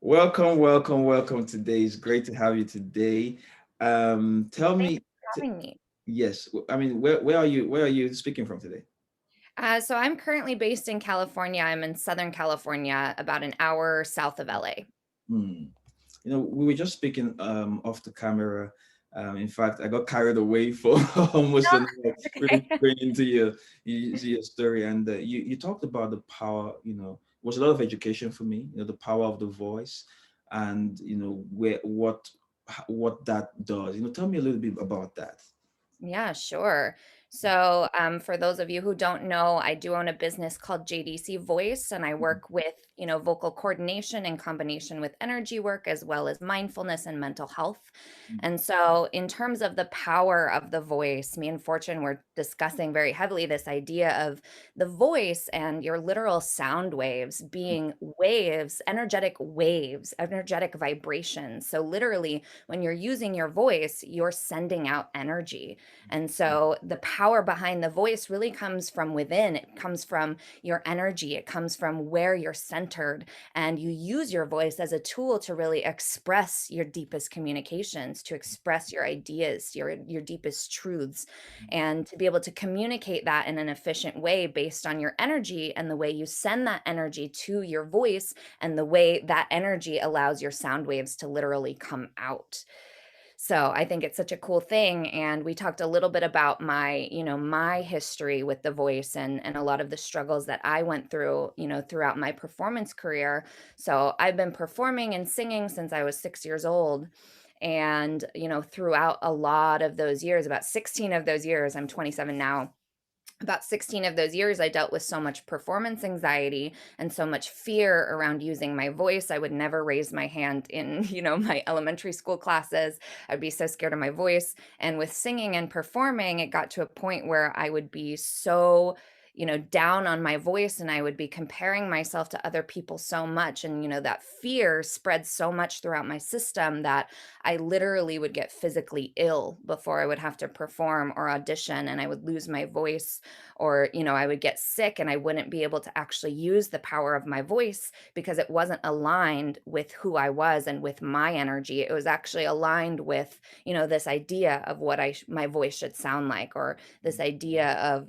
Welcome, welcome, welcome today. It's great to have you today. Tell Thanks me, for having me. yes, I mean, where are you? Where are you speaking from today? So I'm currently based in California. I'm in Southern California, about an hour south of LA. Hmm. We were just speaking off the camera. In fact, I got carried away for almost No, an hour, it's really okay. going into your story, and you talked about the power. It was a lot of education for me. The power of the voice, and where what that does. Tell me a little bit about that. Yeah, sure. So, for those of you who don't know, I do own a business called JDC Voice, and I work with, vocal coordination in combination with energy work, as well as mindfulness and mental health. And so, in terms of the power of the voice, me and Fortune were discussing very heavily this idea of the voice and your literal sound waves being waves, energetic vibrations. So, literally, when you're using your voice, you're sending out energy. And so the power behind the voice really comes from within. It comes from your energy. It comes from where you're centered. And you use your voice as a tool to really express your deepest communications, to express your ideas, your deepest truths, and to be able to communicate that in an efficient way based on your energy and the way you send that energy to your voice and the way that energy allows your sound waves to literally come out. So I think it's such a cool thing. And we talked a little bit about my history with the voice and a lot of the struggles that I went through, throughout my performance career. So I've been performing and singing since I was 6 years old. And, throughout a lot of those years, about 16 of those years, I'm 27 now, about 16 of those years, I dealt with so much performance anxiety and so much fear around using my voice. I would never raise my hand in, my elementary school classes. I'd be so scared of my voice. And with singing and performing, it got to a point where I would be so, down on my voice and I would be comparing myself to other people so much. And, that fear spread so much throughout my system that I literally would get physically ill before I would have to perform or audition and I would lose my voice or I would get sick and I wouldn't be able to actually use the power of my voice because it wasn't aligned with who I was and with my energy. It was actually aligned with this idea of what my voice should sound like, or this idea of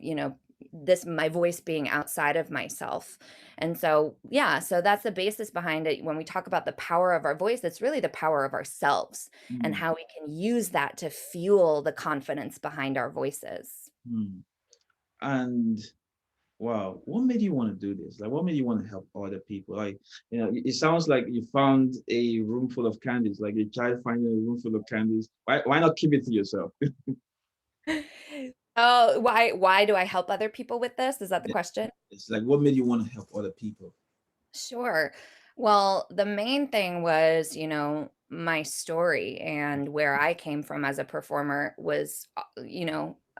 this my voice being outside of myself. And so yeah, so that's the basis behind it. When we talk about the power of our voice, it's really the power of ourselves and Mm, how we can use that to fuel the confidence behind our voices. mm. And wow, what made you want to do this? Like, what made you want to help other people? Like, it sounds like you found a room full of candies, like a child finding a room full of candies. Why not keep it to yourself? Oh, why do I help other people with this? Is that the Yeah, question? it's like, what made you want to help other people? Sure. Well, the main thing was, my story and where I came from as a performer was,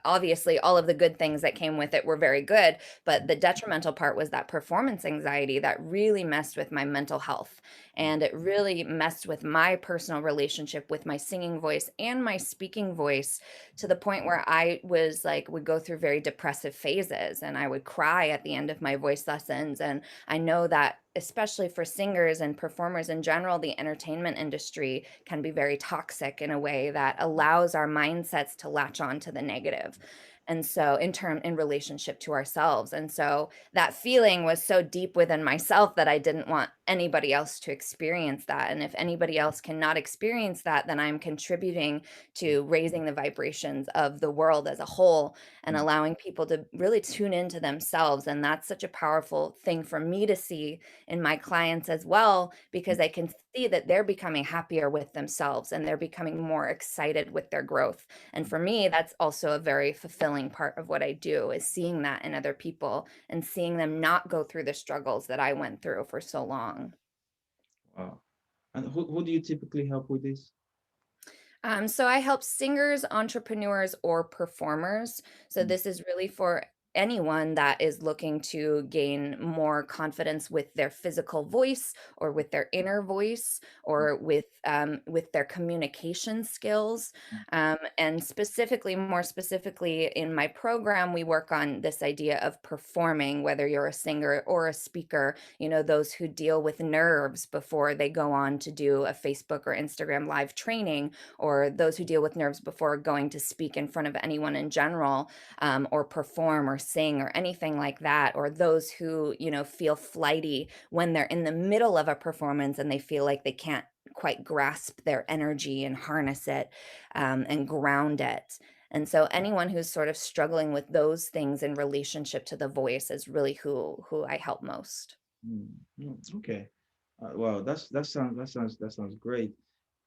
obviously all of the good things that came with it were very good, but the detrimental part was that performance anxiety that really messed with my mental health. And it really messed with my personal relationship with my singing voice and my speaking voice to the point where I was like, would go through very depressive phases and I would cry at the end of my voice lessons. And I know that especially for singers and performers in general, the entertainment industry can be very toxic in a way that allows our mindsets to latch on to the negative. And so in relationship to ourselves. And so that feeling was so deep within myself that I didn't want anybody else to experience that. And if anybody else cannot experience that, then I'm contributing to raising the vibrations of the world as a whole and allowing people to really tune into themselves. And that's such a powerful thing for me to see in my clients as well, because I can see that they're becoming happier with themselves and they're becoming more excited with their growth. And for me, that's also a very fulfilling part of what I do is seeing that in other people and seeing them not go through the struggles that I went through for so long. Wow. And who do you typically help with this? So I help singers, entrepreneurs, or performers. So this is really for anyone that is looking to gain more confidence with their physical voice or with their inner voice or with their communication skills. And specifically, more specifically, in my program, we work on this idea of performing, whether you're a singer or a speaker, those who deal with nerves before they go on to do a Facebook or Instagram live training, or those who deal with nerves before going to speak in front of anyone in general, or perform or sing or anything like that, or those who, feel flighty when they're in the middle of a performance and they feel like they can't quite grasp their energy and harness it, and ground it. And so anyone who's sort of struggling with those things in relationship to the voice is really who I help most. Mm, okay. Wow, that sounds great.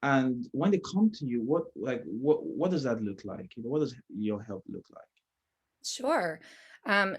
And when they come to you, what does that look like? What does your help look like? Sure.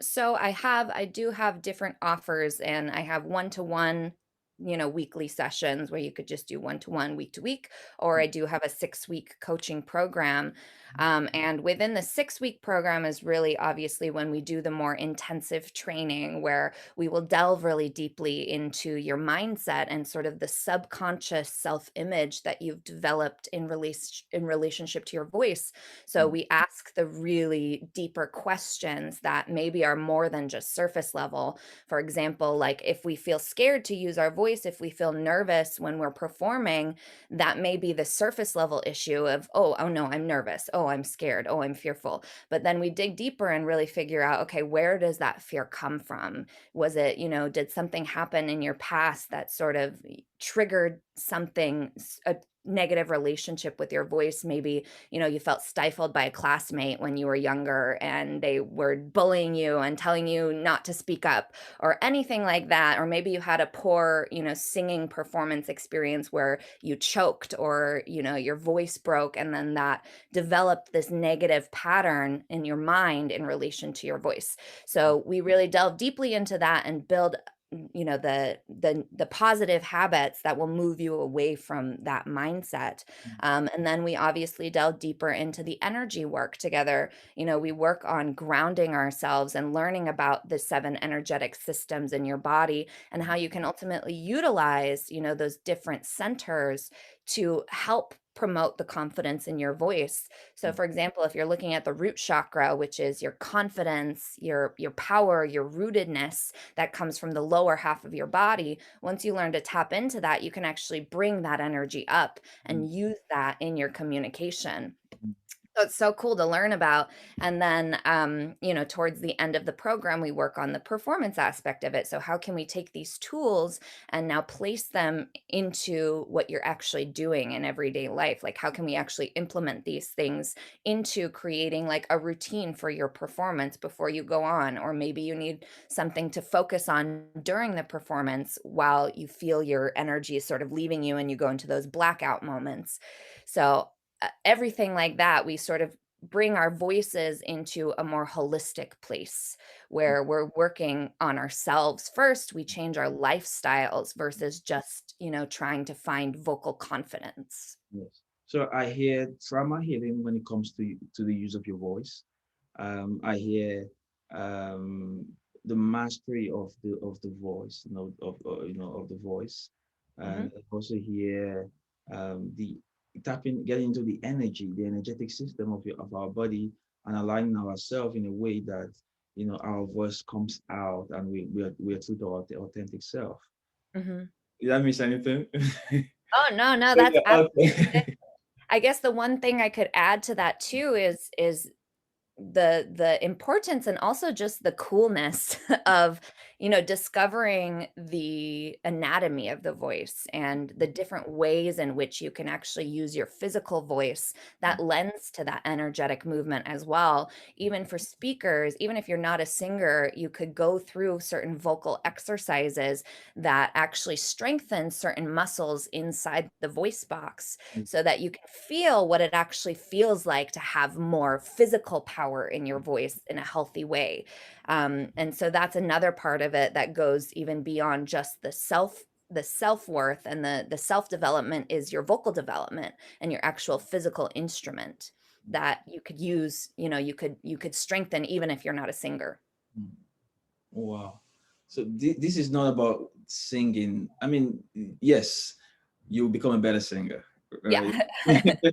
So I do have different offers, and I have one-to-one, weekly sessions where you could just do one-to-one week to week, or I do have a 6-week coaching program. And within the 6-week program is really obviously when we do the more intensive training where we will delve really deeply into your mindset and sort of the subconscious self-image that you've developed in relationship to your voice. So Mm, we ask the really deeper questions that maybe are more than just surface level. For example, like if we feel scared to use our voice, if we feel nervous when we're performing, that may be the surface level issue of, oh no, I'm nervous. Oh, I'm scared. Oh, I'm fearful. But then we dig deeper and really figure out, okay, where does that fear come from? Was it, did something happen in your past that sort of triggered something, a negative relationship with your voice? Maybe you felt stifled by a classmate when you were younger and they were bullying you and telling you not to speak up or anything like that. Or maybe you had a poor, singing performance experience where you choked or, your voice broke. And then that developed this negative pattern in your mind in relation to your voice. So we really delve deeply into that and build the positive habits that will move you away from that mindset. mm, And then we obviously delve deeper into the energy work together. We work on grounding ourselves and learning about the 7 energetic systems in your body and how you can ultimately utilize, those different centers to help promote the confidence in your voice. So mm, for example, if you're looking at the root chakra, which is your confidence, your power, your rootedness that comes from the lower half of your body, once you learn to tap into that, you can actually bring that energy up mm, and use that in your communication. mm, So it's so cool to learn about. And then, towards the end of the program, we work on the performance aspect of it. So, how can we take these tools and now place them into what you're actually doing in everyday life? Like, how can we actually implement these things into creating like a routine for your performance before you go on? Or maybe you need something to focus on during the performance while you feel your energy is sort of leaving you and you go into those blackout moments. So, everything like that, we sort of bring our voices into a more holistic place where we're working on ourselves first. We change our lifestyles versus just, trying to find vocal confidence. yes. So I hear trauma healing when it comes to the use of your voice. I hear um, the mastery of the voice, of the voice, and Mhm. I also hear the getting into the energy, the energetic system of our body, and aligning ourselves in a way that our voice comes out and we are true to our authentic self. Mhm. Did that miss anything? Oh, no, no, that's Yeah, absolutely it. okay. I guess the one thing I could add to that too is the importance and also just the coolness of, discovering the anatomy of the voice and the different ways in which you can actually use your physical voice that lends to that energetic movement as well. Even for speakers, even if you're not a singer, you could go through certain vocal exercises that actually strengthen certain muscles inside the voice box so that you can feel what it actually feels like to have more physical power in your voice in a healthy way. And so that's another part of it that goes even beyond just the self-worth and the self-development is your vocal development and your actual physical instrument that you could use, you could strengthen even if you're not a singer. Mm. Wow. So this is not about singing. I mean, yes, you'll become a better singer, right? Yeah.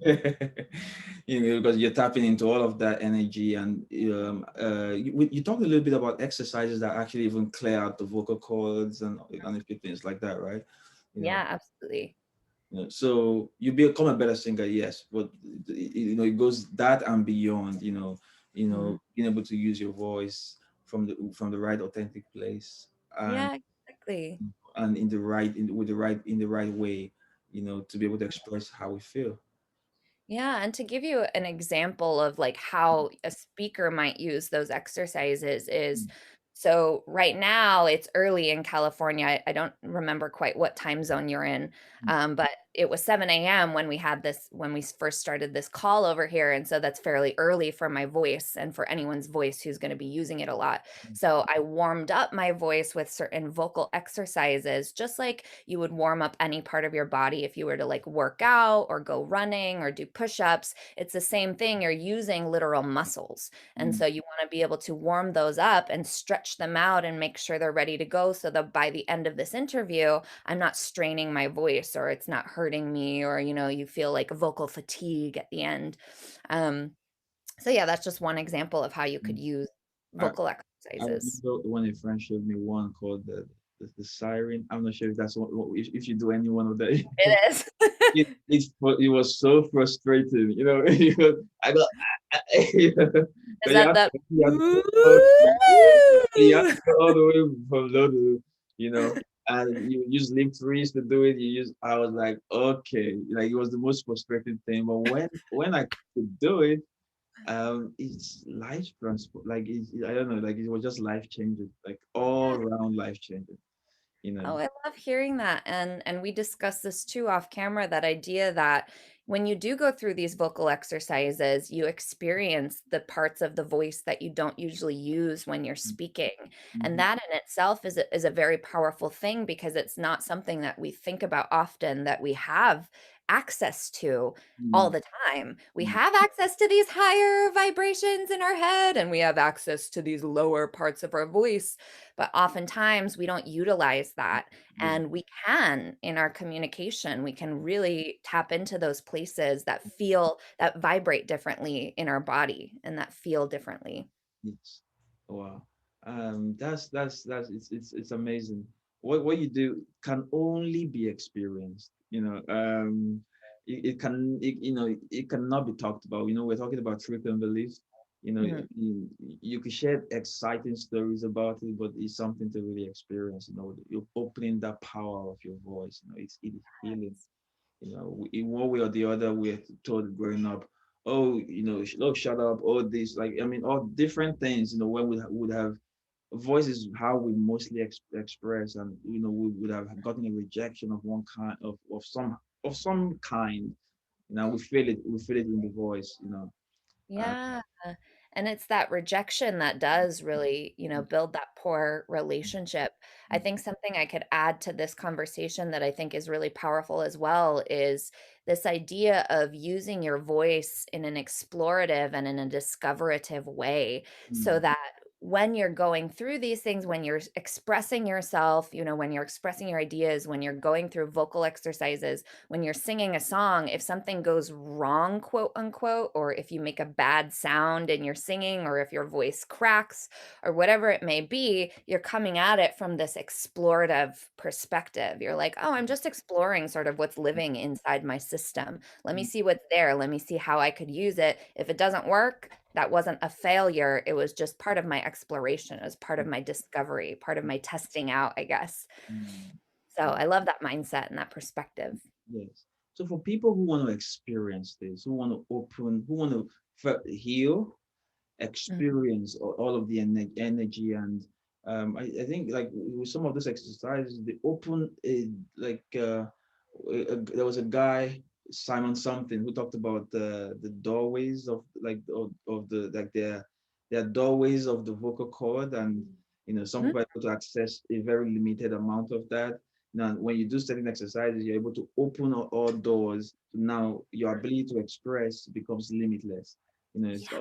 Because you're tapping into all of that energy, and you talked a little bit about exercises that actually even clear out the vocal cords and a few things like that, right? You know, Yeah, absolutely. so you become a better singer, yes, but it goes that and beyond. Mhm. Being able to use your voice from the right authentic place, and Yeah, exactly. in the right in the right way, to be able to express how we feel. Yeah, and to give you an example of like how a speaker might use those exercises is, Mm, so right now it's early in California. I don't remember quite what time zone you're in, mm, but it was 7 a.m. when we first started this call over here, and so that's fairly early for my voice and for anyone's voice who's going to be using it a lot. mm, So I warmed up my voice with certain vocal exercises, just like you would warm up any part of your body if you were to like work out or go running or do push-ups. It's the same thing. You're using literal muscles. And mm, so you want to be able to warm those up and stretch them out and make sure they're ready to go so that by the end of this interview, I'm not straining my voice or it's not hurting me or, you feel like vocal fatigue at the end. Um, so yeah, that's just one example of how you mm. could use I, vocal I exercises. remember when a friend showed me one called the siren. I'm not sure if that's if you do any one of that. It is. It was so frustrating, I got, Is you that have, the you have to "Ooh"? go, you have to go all the way from low to, and you use lip trees to do it. I was like, okay, like it was the most frustrating thing. But when I could do it, it's life transport. Like I don't know, like it was just life changing, like all around life changing, you know. Oh, I love hearing that. And we discussed this too off camera, that idea that when you do go through these vocal exercises, you experience the parts of the voice that you don't usually use when you're speaking. And Mm-hmm. that in itself is a very powerful thing because it's not something that we think about often, that we have access to all the time. We have access to these higher vibrations in our head and we have access to these lower parts of our voice, but oftentimes we don't utilize that. Yeah. And we can, in our communication, we can really tap into those places that vibrate differently in our body and that feel differently. Yes. Wow. That's it's amazing. What you do can only be experienced. It cannot be talked about. We're talking about truth and belief. Mhm. You could share exciting stories about it, but it's something to really experience. You're opening that power of your voice. It is healing. In one way or the other, we're told growing up, oh, look, shut up, all this, like, I mean, all different things, when we would have voice is how we mostly express, and, we would have gotten a rejection of one kind of some kind, we feel it in the voice, uh, Yeah. And it's that rejection that does really, build that poor relationship. I think something I could add to this conversation that I think is really powerful as well is this idea of using your voice in an explorative and in a discoverative way so mm, that when you're going through these things, when you're expressing yourself, when you're expressing your ideas, when you're going through vocal exercises, when you're singing a song, if something goes wrong, quote unquote, or if you make a bad sound in your singing, or if your voice cracks, or whatever it may be, you're coming at it from this explorative perspective. You're like, oh, I'm just exploring sort of what's living inside my system. Let me mm, see what's there. Let me see how I could use it. If it doesn't work, that wasn't a failure. It was just part of my exploration. It was part of my discovery, part of my testing out, I guess. mm, So mm. I love that mindset and that perspective. Yes. So for people who want to experience this, who want to heal, Mhm. experience all of the energy, and I think, like, with some of these exercises, they open there was a guy, Simon something, who talked about the doorways of the, like, their doorways of the vocal cord, and some Mhm. people are able to access a very limited amount of that. Now, when you do certain exercises, you're able to open all doors. Now your ability to express becomes limitless. It's, Yeah.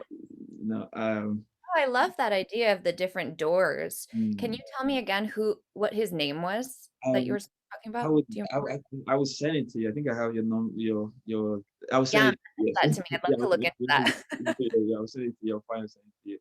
you know, um, I love that idea of the different doors. Can you Mm. tell me again what his name was that you Um, were talking I about? would, Do you I, remember? I, I would send it to you. I think I have your num your. I will send Yeah, it. Yes, that to me. I'd love yeah, to look into that. I will send it to you. I'll find it, send it to you.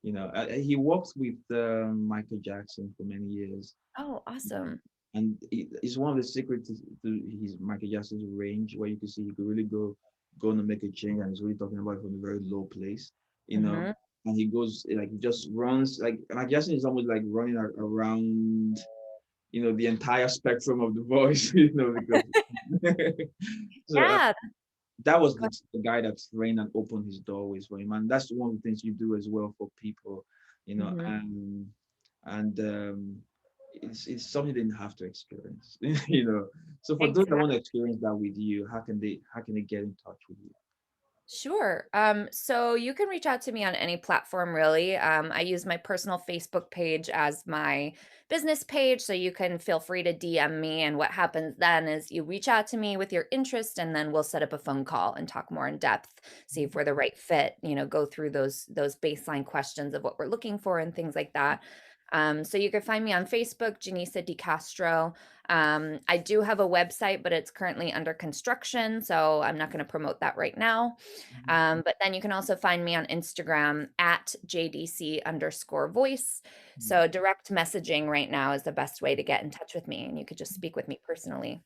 You know, he worked with Michael Jackson for many years, Oh, awesome. and it's one of the secrets to his Michael Jackson's range, where you can see he could really go and make a change, and he's really talking about it from a very low place, you know. Mhm. And he goes like he just runs like Michael Jackson is almost like running around, you know, the entire spectrum of the voice, you know, because so Yeah. that was the guy that trained and opened his doorways for him, and that's one of the things you do as well for people, you know, Mhm. and it's something they didn't have to experience, you know. So for those that want Exactly. to experience that with you, how can they get in touch with you? Sure. So you can reach out to me on any platform, really. I use my personal Facebook page as my business page, so you can feel free to DM me. And what happens then is you reach out to me with your interest, and then we'll set up a phone call and talk more in depth, see if we're the right fit. Go through those baseline questions of what we're looking for and things like that. So you can find me on Facebook, Janisa Di Castro. I do have a website, but it's currently under construction, so I'm not going to promote that right now. Mhm. But then you can also find me on Instagram at JDC_voice. Mhm. So direct messaging right now is the best way to get in touch with me, and you could just speak with me personally.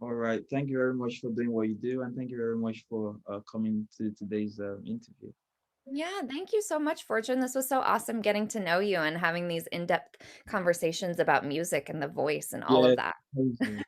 All right, thank you very much for doing what you do, and thank you very much for coming to today's interview. Yeah, thank you so much, Fortune. This was so awesome getting to know you and having these in-depth conversations about music and the voice and all Yeah, of that. thank you.